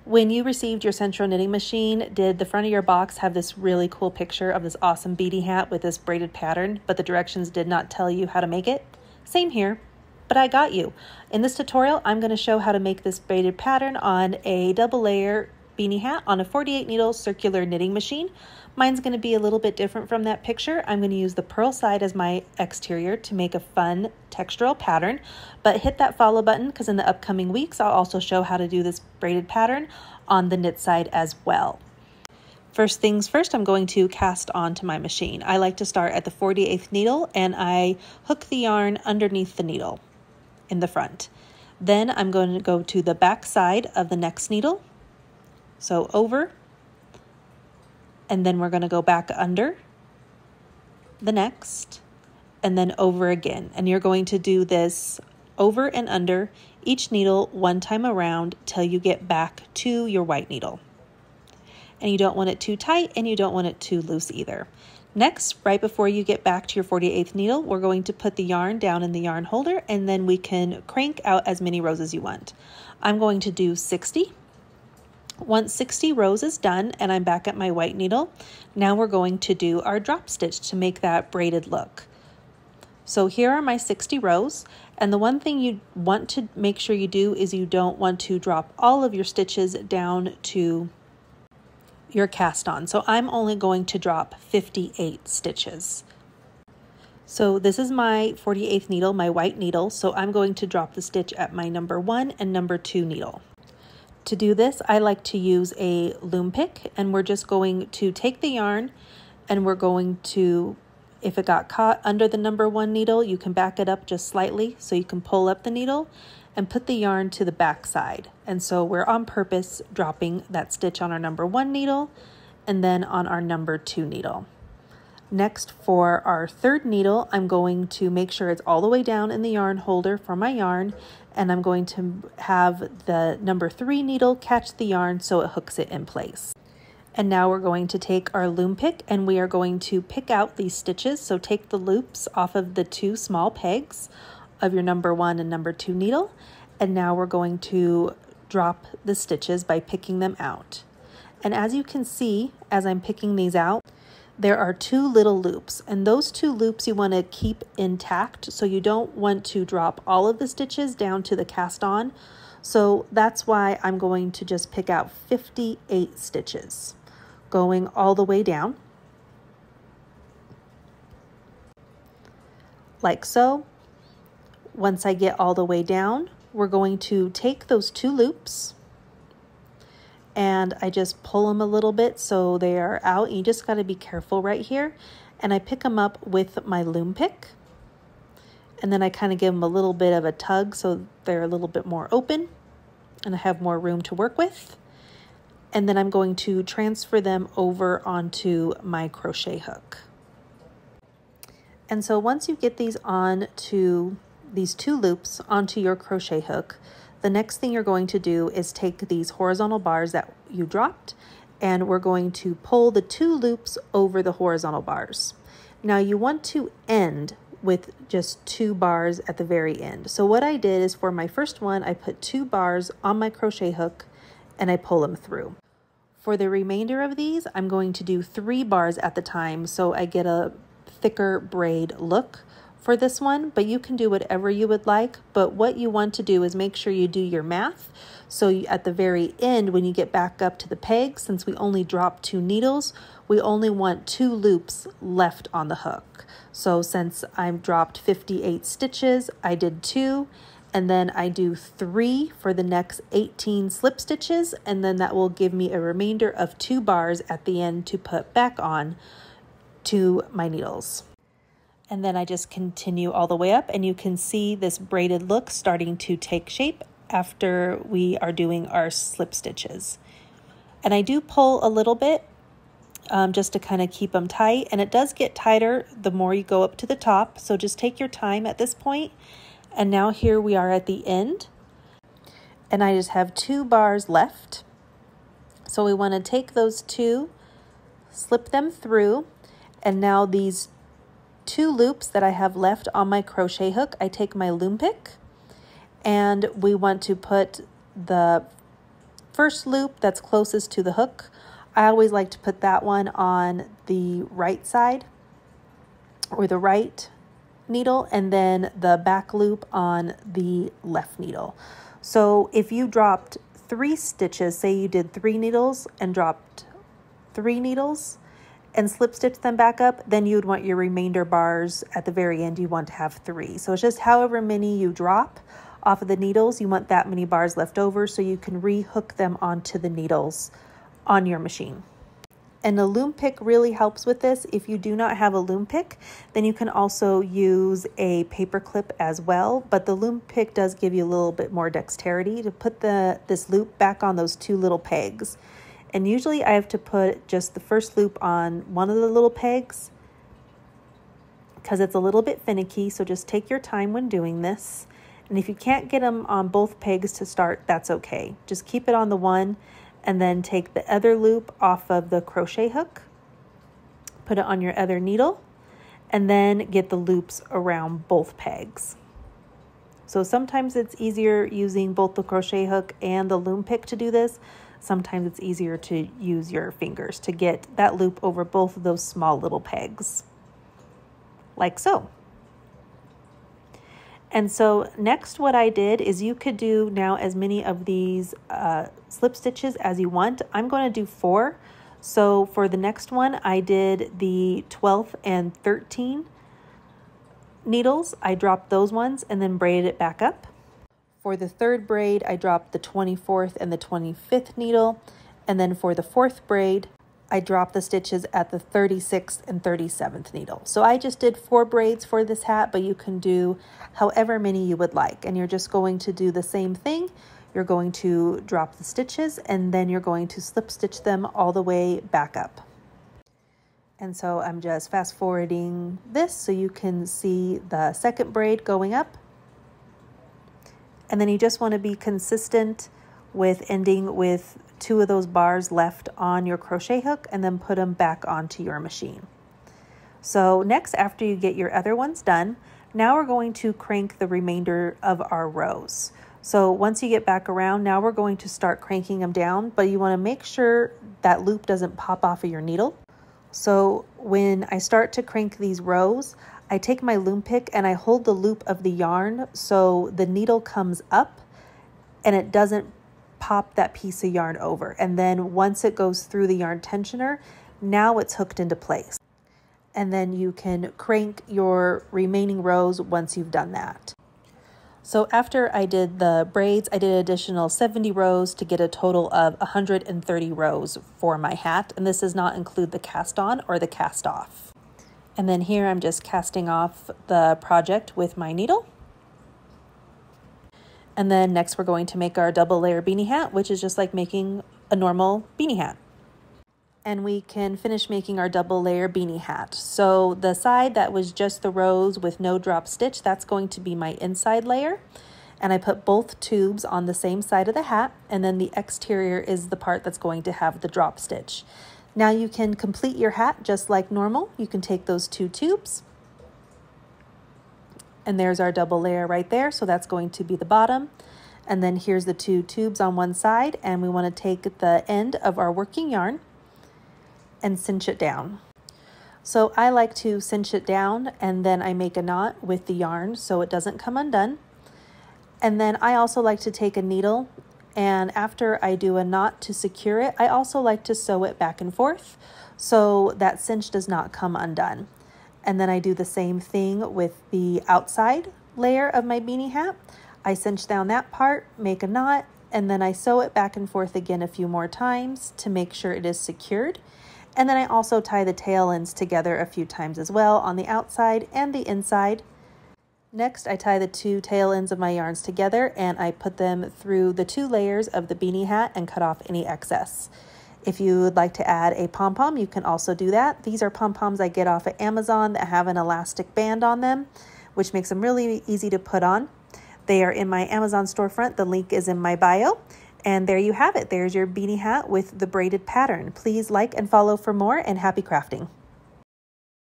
When you received your Central Knitting Machine, did the front of your box have this really cool picture of this awesome beanie hat with this braided pattern, but the directions did not tell you how to make it? Same here, but I got you. In this tutorial, I'm going to show how to make this braided pattern on a double layer beanie hat on a 48 needle circular knitting machine. Mine's going to be a little bit different from that picture. I'm going to use the purl side as my exterior to make a fun textural pattern, but hit that follow button because in the upcoming weeks I'll also show how to do this braided pattern on the knit side as well. First things first, I'm going to cast onto my machine. I like to start at the 48th needle and I hook the yarn underneath the needle in the front. Then I'm going to go to the back side of the next needle, so over, and then we're going to go back under the next and then over again. And you're going to do this over and under each needle one time around till you get back to your white needle. And you don't want it too tight and you don't want it too loose either. Next, right before you get back to your 48th needle, we're going to put the yarn down in the yarn holder and then we can crank out as many rows as you want. I'm going to do 60. Once 60 rows is done and I'm back at my white needle, now we're going to do our drop stitch to make that braided look. So here are my 60 rows, and the one thing you want to make sure you do is you don't want to drop all of your stitches down to your cast on. So I'm only going to drop 58 stitches. So this is my 48th needle, my white needle, so I'm going to drop the stitch at my number 1 and number 2 needle. To do this, I like to use a loom pick, and we're just going to take the yarn and we're going to, if it got caught under the number 1 needle, you can back it up just slightly so you can pull up the needle and put the yarn to the back side. And so we're on purpose dropping that stitch on our number 1 needle and then on our number 2 needle. Next, for our 3rd needle, I'm going to make sure it's all the way down in the yarn holder for my yarn, and I'm going to have the number 3 needle catch the yarn so it hooks it in place. And now we're going to take our loom pick and we are going to pick out these stitches. So take the loops off of the 2 small pegs of your number 1 and number 2 needle, and now we're going to drop the stitches by picking them out. And as you can see, as I'm picking these out, there are 2 little loops, and those 2 loops you want to keep intact, so you don't want to drop all of the stitches down to the cast on. So that's why I'm going to just pick out 58 stitches going all the way down like so. Once I get all the way down, we're going to take those 2 loops and I just pull them a little bit so they are out. You just got to be careful right here. And I pick them up with my loom pick. And then I kind of give them a little bit of a tug so they're a little bit more open and I have more room to work with. And then I'm going to transfer them over onto my crochet hook. And so once you get these on to these 2 loops onto your crochet hook, the next thing you're going to do is take these horizontal bars that you dropped and we're going to pull the 2 loops over the horizontal bars. Now you want to end with just 2 bars at the very end. So what I did is for my first one, I put 2 bars on my crochet hook and I pull them through. For the remainder of these, I'm going to do 3 bars at the time so I get a thicker braid look for this one, but you can do whatever you would like. But what you want to do is make sure you do your math. So at the very end, when you get back up to the peg, since we only dropped 2 needles, we only want 2 loops left on the hook. So since I've dropped 58 stitches, I did 2, and then I do 3 for the next 18 slip stitches, and then that will give me a remainder of 2 bars at the end to put back on to my needles. And then I just continue all the way up, and you can see this braided look starting to take shape after we are doing our slip stitches. And I do pull a little bit just to kind of keep them tight, and it does get tighter the more you go up to the top, so just take your time at this point. And now here we are at the end, and I just have 2 bars left. So we want to take those 2, slip them through, and now these 2 loops that I have left on my crochet hook, I take my loom pick and we want to put the first loop that's closest to the hook, I always like to put that one on the right side or the right needle, and then the back loop on the left needle. So if you dropped 3 stitches, say you did 3 needles and dropped 3 needles and slip stitch them back up, then you would want your remainder bars at the very end, you want to have 3. So it's just however many you drop off of the needles, you want that many bars left over so you can re-hook them onto the needles on your machine. And a loom pick really helps with this. If you do not have a loom pick, then you can also use a paper clip as well. But the loom pick does give you a little bit more dexterity to put this loop back on those 2 little pegs. And usually I have to put just the first loop on one of the little pegs because it's a little bit finicky. So just take your time when doing this. And if you can't get them on both pegs to start, that's okay. Just keep it on the one, and then take the other loop off of the crochet hook, put it on your other needle, and then get the loops around both pegs. So sometimes it's easier using both the crochet hook and the loom pick to do this. Sometimes it's easier to use your fingers to get that loop over both of those small little pegs, like so. And so next what I did is you could do now as many of these slip stitches as you want. I'm going to do 4. So for the next one, I did the 12th and 13 needles. I dropped those ones and then braided it back up. For the 3rd braid, I dropped the 24th and the 25th needle. And then for the 4th braid, I dropped the stitches at the 36th and 37th needle. So I just did 4 braids for this hat, but you can do however many you would like. And you're just going to do the same thing. You're going to drop the stitches and then you're going to slip stitch them all the way back up. And so I'm just fast forwarding this so you can see the 2nd braid going up. And then you just want to be consistent with ending with 2 of those bars left on your crochet hook and then put them back onto your machine. So next, after you get your other ones done, now we're going to crank the remainder of our rows. So once you get back around, now we're going to start cranking them down, but you want to make sure that loop doesn't pop off of your needle. So when I start to crank these rows, I take my loom pick and I hold the loop of the yarn so the needle comes up and it doesn't pop that piece of yarn over. And then once it goes through the yarn tensioner, now it's hooked into place. And then you can crank your remaining rows once you've done that. So after I did the braids, I did an additional 70 rows to get a total of 130 rows for my hat. And this does not include the cast on or the cast off. And then here I'm just casting off the project with my needle. And then next we're going to make our double layer beanie hat, which is just like making a normal beanie hat. And we can finish making our double layer beanie hat. So the side that was just the rows with no drop stitch, that's going to be my inside layer. And I put both tubes on the same side of the hat, and then the exterior is the part that's going to have the drop stitch. Now you can complete your hat just like normal. You can take those 2 tubes, and there's our double layer right there. So that's going to be the bottom. And then here's the 2 tubes on one side, and we want to take the end of our working yarn and cinch it down. So I like to cinch it down and then I make a knot with the yarn so it doesn't come undone. And then I also like to take a needle, and after I do a knot to secure it, I also like to sew it back and forth so that cinch does not come undone. And then I do the same thing with the outside layer of my beanie hat. I cinch down that part, make a knot, and then I sew it back and forth again a few more times to make sure it is secured. And then I also tie the tail ends together a few times as well on the outside and the inside. Next, I tie the 2 tail ends of my yarns together and I put them through the 2 layers of the beanie hat and cut off any excess. If you would like to add a pom-pom, you can also do that. These are pom-poms I get off of Amazon that have an elastic band on them, which makes them really easy to put on. They are in my Amazon storefront. The link is in my bio. And there you have it. There's your beanie hat with the braided pattern. Please like and follow for more, and happy crafting.